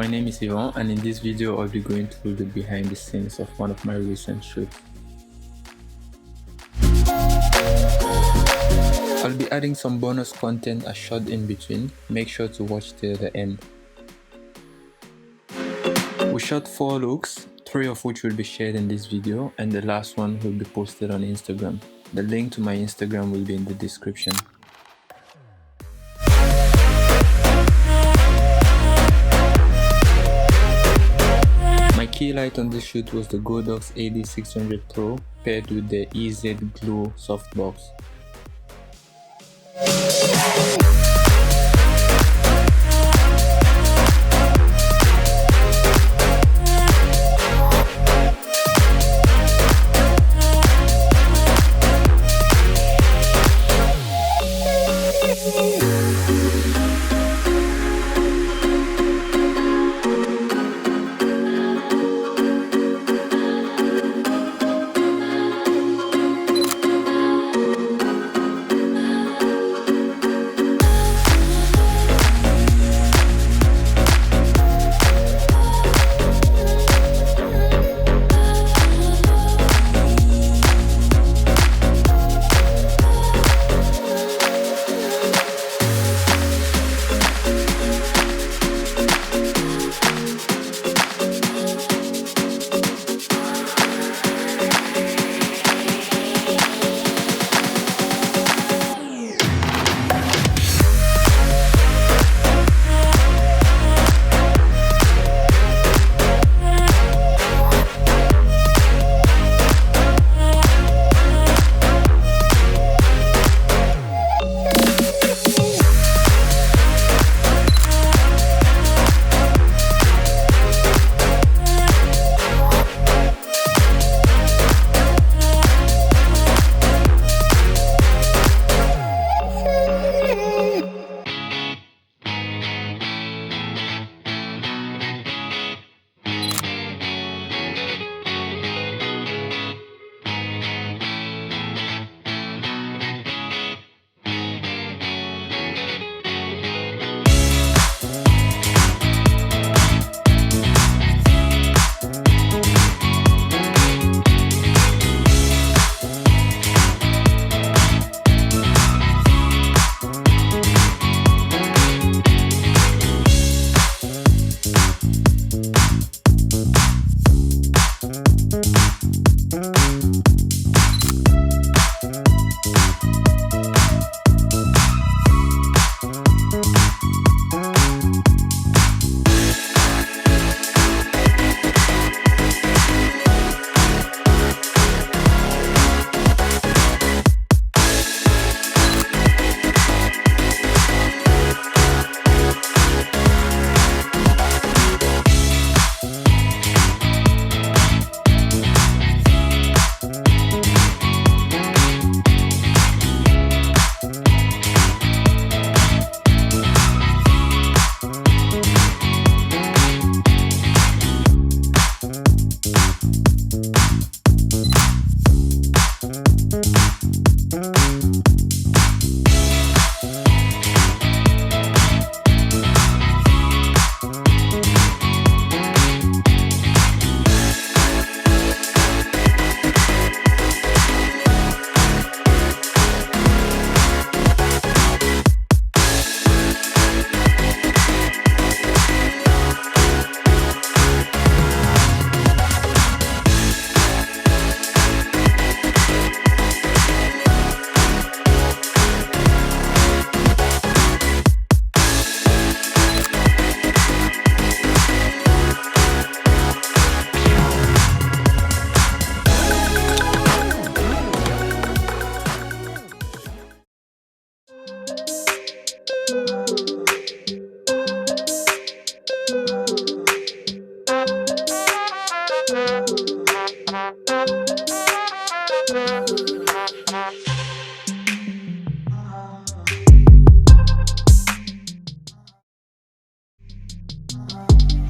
my name is Yvon, and in this video I'll be going through the behind the scenes of one of my recent shoots. I'll be adding some bonus content as shot in between. Make sure to watch till the end. We shot 4 looks, 3 of which will be shared in this video, and the last one will be posted on Instagram. The link to my Instagram will be in the description. My key light on this shoot was the Godox AD600 Pro paired with the EZ Glow softbox.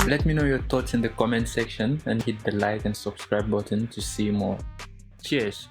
Let me know your thoughts in the comment section and hit the like and subscribe button to see more. Cheers!